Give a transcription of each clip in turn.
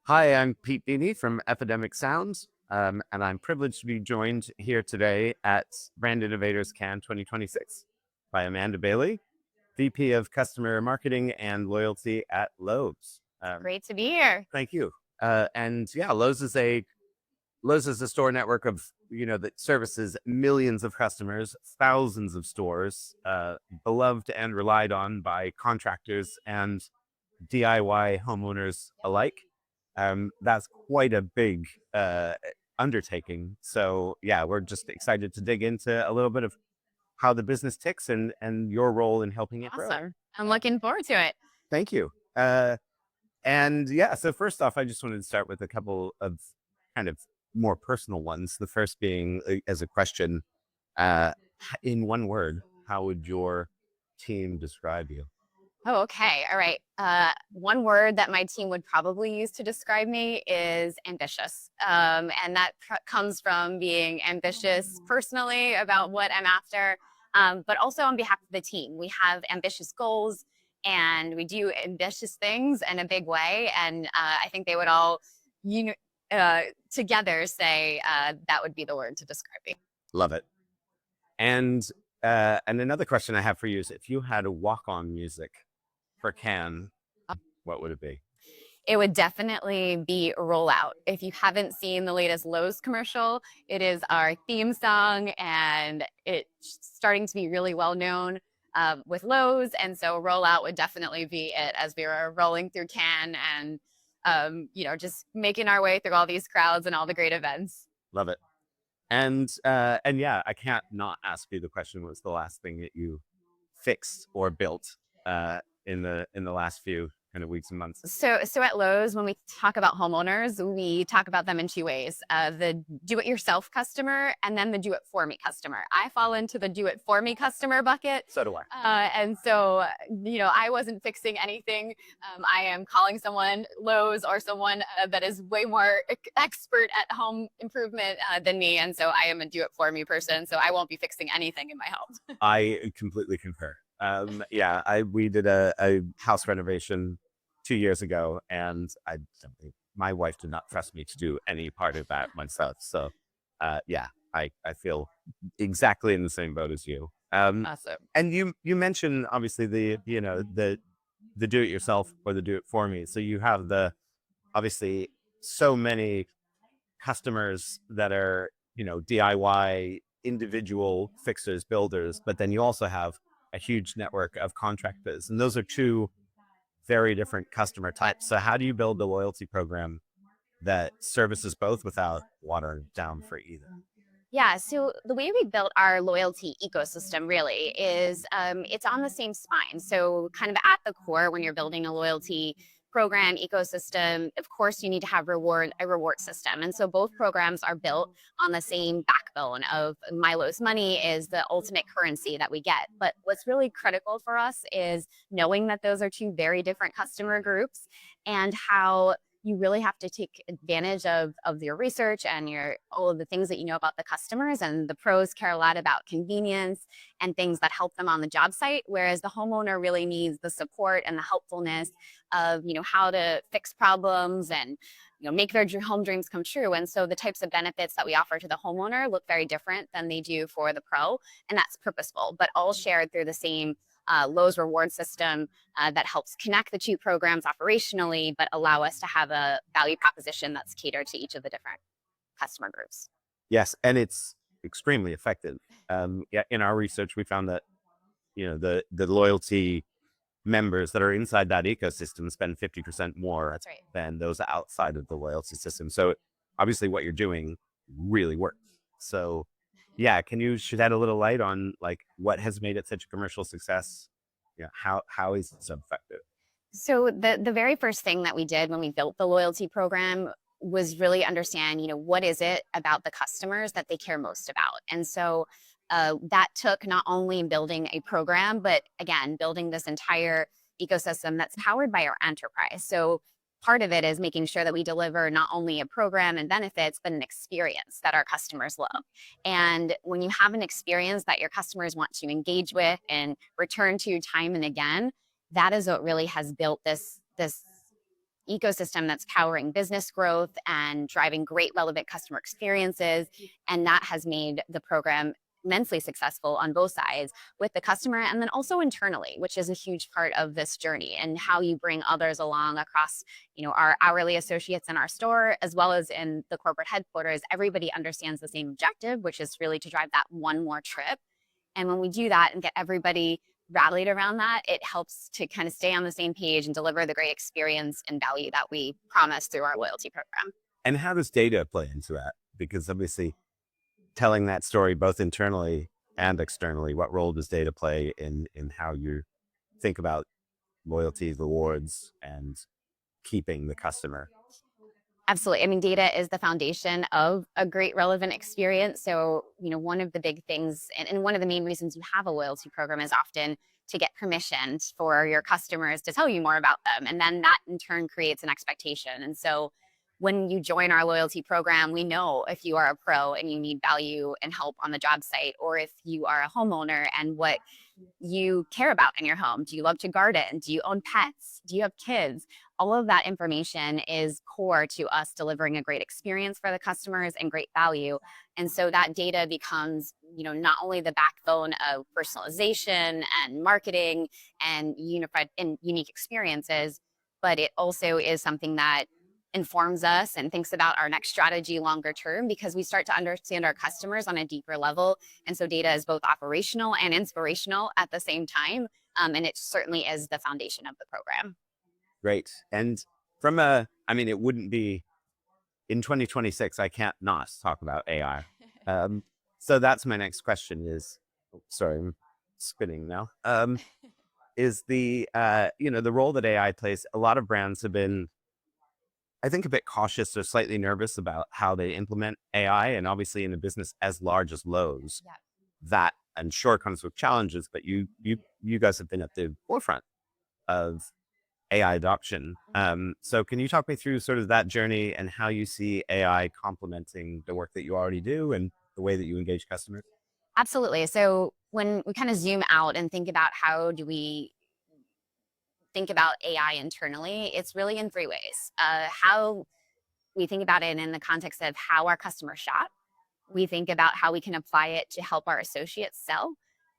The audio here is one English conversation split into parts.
Hi, I'm Pete Deeney from Epidemic Sounds, and I'm privileged to be joined here today at Brand Innovators Cannes 2026 by Amanda Bailey, VP of Customer Marketing and Loyalty at Lowe's. Great to be here. Thank you. And yeah, Lowe's is a store network of that services millions of customers, thousands of stores, beloved and relied on by contractors and DIY homeowners alike. That's quite a big undertaking. So yeah, we're just excited to dig into a little bit of how the business ticks and your role in helping it grow. Awesome. I'm looking forward to it. Thank you. And yeah, so first off, I just wanted to start with a couple of kind of more personal ones. The first being as a question, uh, in one word, how would your team describe you? Oh, okay. All right. One word that my team would probably use to describe me is ambitious. And that comes from being ambitious personally about what I'm after, but also on behalf of the team. We have ambitious goals and we do ambitious things in a big way. And I think they would all, you know, together say that would be the word to describe me. Love it. And another question I have for you is, if you had a walk-on music for Can, what would it be? It would definitely be Rollout. If you haven't seen the latest Lowe's commercial, it is our theme song and it's starting to be really well known with Lowe's. And so Rollout would definitely be it as we were rolling through Cannes and, just making our way through all these crowds and all the great events. Love it. And yeah, I can't not ask you the question: what's the last thing that you fixed or built in the last few kind of weeks and months? So at Lowe's, when we talk about homeowners, we talk about them in two ways: the do-it-yourself customer, and then the do-it-for-me customer. I fall into the do-it-for-me customer bucket, So do I. and so I wasn't fixing anything. I am calling someone Lowe's or someone that is way more expert at home improvement than me, and so I am a do-it-for-me person. So I won't be fixing anything in my home. I completely concur. Yeah, we did a house renovation 2 years ago, and my wife did not trust me to do any part of that myself. So, yeah, I feel exactly in the same boat as you. Awesome. And you mentioned obviously the do it yourself or the do it for me. So you have the obviously so many customers that are DIY individual fixers, builders, but then you also have a huge network of contractors, and those are two very different customer types. So how do you build a loyalty program that services both without watering down for either? Yeah, so the way we built our loyalty ecosystem really is it's on the same spine. So, kind of at the core, when you're building a loyalty program ecosystem, of course, you need to have a reward system. And so, both programs are built on the same backbone of Milo's money is the ultimate currency that we get. But what's really critical for us is knowing that those are two very different customer groups and how you really have to take advantage of your research and your all of the things that you know about the customers, and the pros care a lot about convenience and things that help them on the job site, whereas the homeowner really needs the support and the helpfulness of how to fix problems and make their home dreams come true. And so the types of benefits that we offer to the homeowner look very different than they do for the pro, and that's purposeful, but all shared through the same Lowe's reward system that helps connect the two programs operationally, but allow us to have a value proposition that's catered to each of the different customer groups. Yes, and it's extremely effective. Yeah, in our research, we found that the loyalty members that are inside that ecosystem spend 50% more That's right. than those outside of the loyalty system. So obviously, what you're doing really works. So yeah, can you shed a little light on like what has made it such a commercial success? Yeah, how is it so effective? So the very first thing that we did when we built the loyalty program was really understand, what is it about the customers that they care most about. And so that took not only building a program, but again, building this entire ecosystem that's powered by our enterprise. So part of it is making sure that we deliver not only a program and benefits, but an experience that our customers love. And when you have an experience that your customers want to engage with and return to time and again, that is what really has built this ecosystem that's powering business growth and driving great relevant customer experiences. And that has made the program immensely successful on both sides with the customer and then also internally, which is a huge part of this journey and how you bring others along across, our hourly associates in our store, as well as in the corporate headquarters. Everybody understands the same objective, which is really to drive that one more trip. And when we do that and get everybody rallied around that, it helps to kind of stay on the same page and deliver the great experience and value that we promise through our loyalty program. And how does data play into that? Because obviously telling that story both internally and externally, what role does data play in how you think about loyalty, rewards, and keeping the customer? Absolutely. I mean, data is the foundation of a great relevant experience. So, one of the big things and one of the main reasons you have a loyalty program is often to get permission for your customers to tell you more about them. And then that in turn creates an expectation. And so when you join our loyalty program, we know if you are a pro and you need value and help on the job site, or if you are a homeowner and what you care about in your home. Do you love to garden? Do you own pets? Do you have kids? All of that information is core to us delivering a great experience for the customers and great value. And so that data becomes, not only the backbone of personalization and marketing and unified and unique experiences, but it also is something that informs us and thinks about our next strategy longer term because we start to understand our customers on a deeper level. And so data is both operational and inspirational at the same time. And it certainly is the foundation of the program. Great. And it wouldn't be in 2026, I can't not talk about AI. So that's my next question is, sorry, I'm spinning now. Is the role that AI plays, a lot of brands have been, I think, a bit cautious or slightly nervous about how they implement AI. And obviously in a business as large as Lowe's, Yeah. that I'm sure comes with challenges, but you guys have been at the forefront of AI adoption. So can you talk me through sort of that journey and how you see AI complementing the work that you already do and the way that you engage customers? Absolutely. So when we kind of zoom out and think about how do we think about AI internally, it's really in three ways. How we think about it in the context of how our customers shop. We think about how we can apply it to help our associates sell.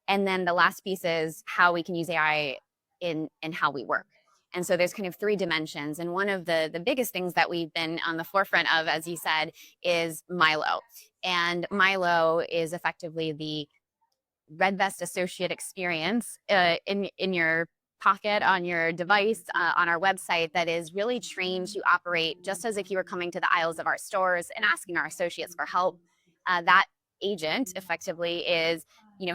And then the last piece is how we can use AI in how we work. And so there's kind of three dimensions. And one of the biggest things that we've been on the forefront of, as you said, is Milo. And Milo is effectively the Red Vest associate experience in your pocket, on your device, on our website, that is really trained to operate just as if you were coming to the aisles of our stores and asking our associates for help. That agent effectively is,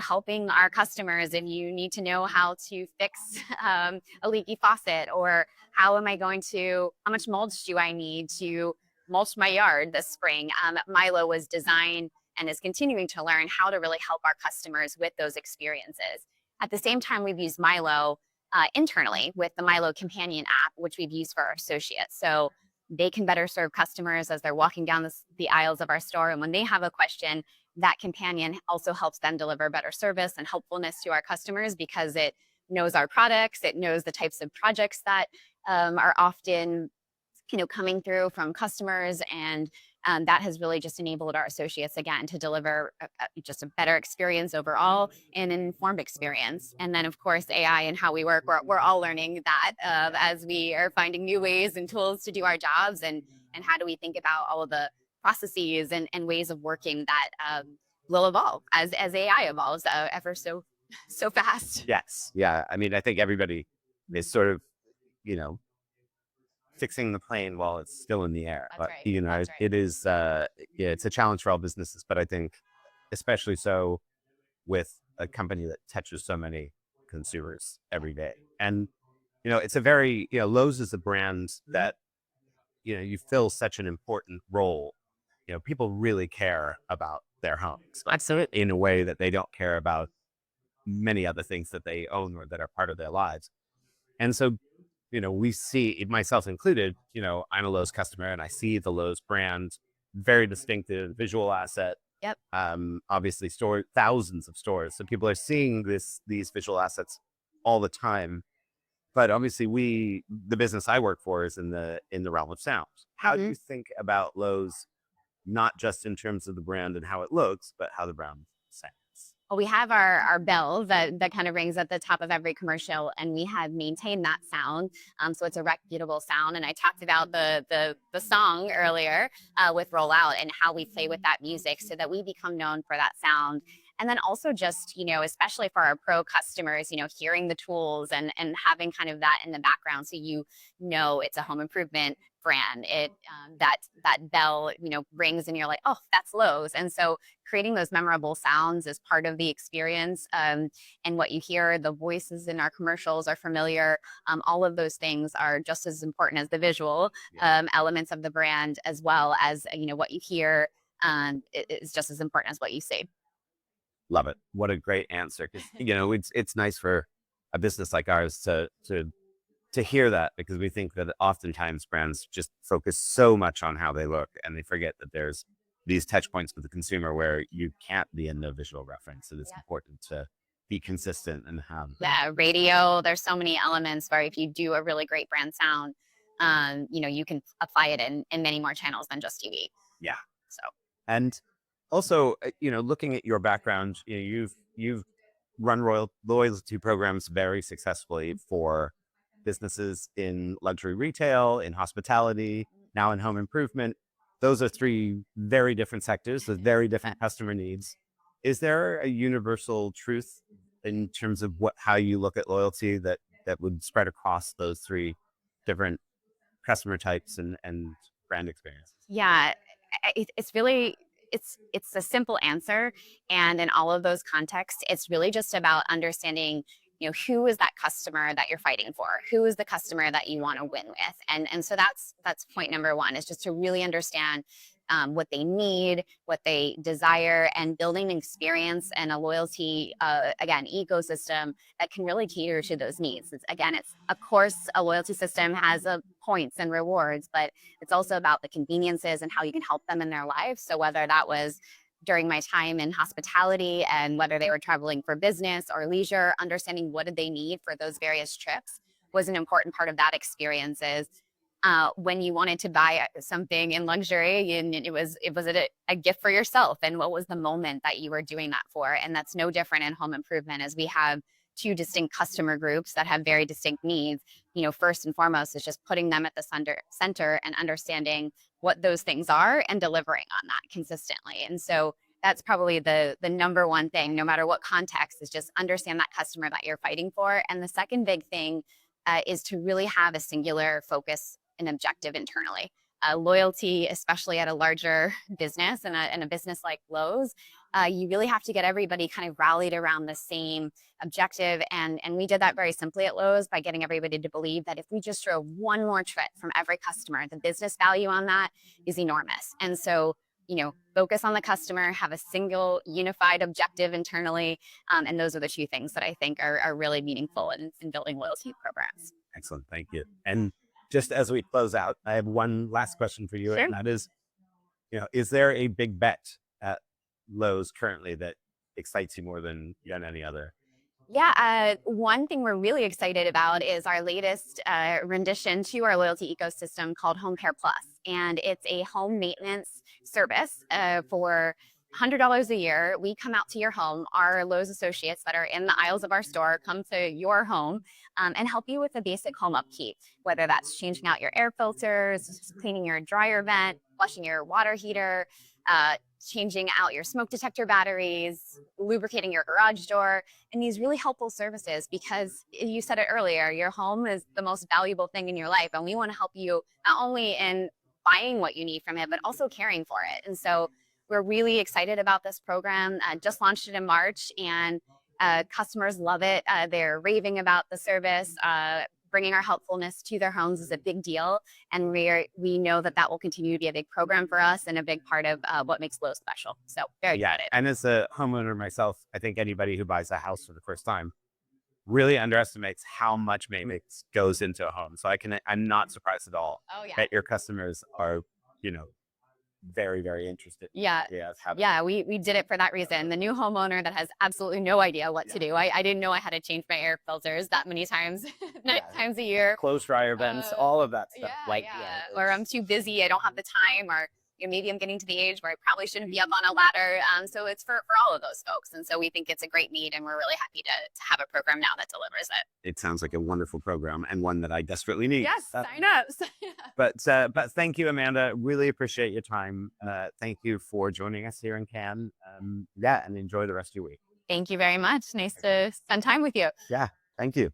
helping our customers if you need to know how to fix a leaky faucet, or how much mulch do I need to mulch my yard this spring. Milo was designed and is continuing to learn how to really help our customers with those experiences. At the same time, we've used Milo internally with the Milo Companion app, which we've used for our associates. So they can better serve customers as they're walking down the aisles of our store. And when they have a question, that companion also helps them deliver better service and helpfulness to our customers because it knows our products, it knows the types of projects that are often coming through from customers. And that has really just enabled our associates, again, to deliver just a better experience overall and an informed experience. And then, of course, AI and how we work, we're all learning that as we are finding new ways and tools to do our jobs. And how do we think about all of the processes and ways of working that will evolve as AI evolves ever so fast. Yes. Yeah. I think everybody is sort of, you know, fixing the plane while it's still in the air. That's But, right. you know, That's right. it is, yeah, it's a challenge for all businesses, but I think especially so with a company that touches so many consumers every day. And, it's a very, Lowe's is a brand that, you fill such an important role. People really care about their homes. Absolutely. In a way that they don't care about many other things that they own or that are part of their lives. And so, we see, myself included, I'm a Lowe's customer and I see the Lowe's brand, very distinctive visual asset. Yep. Obviously thousands of stores. So people are seeing these visual assets all the time. but obviously the business I work for is in the realm of sound. How do Mhm. you think about Lowe's, not just in terms of the brand and how it looks, but how the brand sounds? Well, we have our bell that kind of rings at the top of every commercial, and we have maintained that sound. So it's a reputable sound. And I talked about the song earlier with Roll Out and how we play with that music so that we become known for that sound. And then also just, especially for our pro customers, hearing the tools and having kind of that in the background so it's a home improvement brand. That bell, rings and you're like, oh, that's Lowe's. And so creating those memorable sounds is part of the experience. And what you hear, the voices in our commercials are familiar. All of those things are just as important as the visual Yeah. elements of the brand, as well as what you hear is just as important as what you see. Love it. What a great answer. Because it's nice for a business like ours to hear that, because we think that oftentimes brands just focus so much on how they look and they forget that there's these touch points with the consumer where you can't be in the visual reference. And it's important to be consistent and have Yeah, radio. There's so many elements where if you do a really great brand sound, you can apply it in many more channels than just TV. yeah. So And also, looking at your background, you've run loyalty programs very successfully for businesses in luxury retail, in hospitality, now in home improvement. Those are three very different sectors with very different customer needs. Is there a universal truth in terms of how you look at loyalty that would spread across those three different customer types and brand experiences? yeah, it's really it's a simple answer, and in all of those contexts, it's really just about understanding. Who is that customer that you're fighting for? Who is the customer that you want to win with? And so that's point number one, is just to really understand what they need, what they desire, and building an experience and a loyalty, again, ecosystem that can really cater to those needs. It's of course a loyalty system has points and rewards, but it's also about the conveniences and how you can help them in their lives. So whether that was during my time in hospitality and whether they were traveling for business or leisure, understanding what did they need for those various trips was an important part of that experience. Is when you wanted to buy something in luxury and it was a gift for yourself, and what was the moment that you were doing that for? And that's no different in home improvement, as we have two distinct customer groups that have very distinct needs. First and foremost is just putting them at the center and understanding what those things are and delivering on that consistently. And so that's probably the number one thing, no matter what context, is just understand that customer that you're fighting for. And the second big thing is to really have a singular focus and objective internally. Loyalty, especially at a larger business and a business like Lowe's, you really have to get everybody kind of rallied around the same objective. And we did that very simply at Lowe's by getting everybody to believe that if we just drove one more trip from every customer, the business value on that is enormous. And so, focus on the customer, have a single unified objective internally. And those are the two things that I think are really meaningful in building loyalty programs. Excellent. Thank you. And just as we close out, I have one last question for you. Sure. And that is there a big bet at Lowe's currently that excites you more than any other? Yeah, one thing we're really excited about is our latest rendition to our loyalty ecosystem called Home Care Plus. And it's a home maintenance service for $100 a year. We come out to your home. Our Lowe's associates that are in the aisles of our store come to your home and help you with the basic home upkeep, whether that's changing out your air filters, cleaning your dryer vent, flushing your water heater, changing out your smoke detector batteries, lubricating your garage door, and these really helpful services, because you said it earlier, your home is the most valuable thing in your life. And we want to help you not only in buying what you need from it, but also caring for it. And so we're really excited about this program. Just launched it in March, and customers love it. They're raving about the service. Bringing our helpfulness to their homes is a big deal, and we know that will continue to be a big program for us and a big part of what makes Lowe's special. So very Yeah. excited. And as a homeowner myself, I think anybody who buys a house for the first time really underestimates how much maintenance goes into a home. So I'm not surprised at all Oh yeah. that your customers are, you know, very, very interested. Yeah. Yeah, we did it for that reason. The new homeowner that has absolutely no idea what to do. I didn't know I had to change my air filters that many times, 9 times a year. Clothes dryer vents, all of that stuff. Or I'm too busy, I don't have the time, or maybe I'm getting to the age where I probably shouldn't be up on a ladder. So it's for all of those folks. And so we think it's a great need, and we're really happy to have a program now that delivers it. It sounds like a wonderful program, and one that I desperately need. Yes, sign up. But thank you, Amanda. Really appreciate your time. Thank you for joining us here in Cannes. And enjoy the rest of your week. Thank you very much. Nice to spend time with you. Yeah, thank you.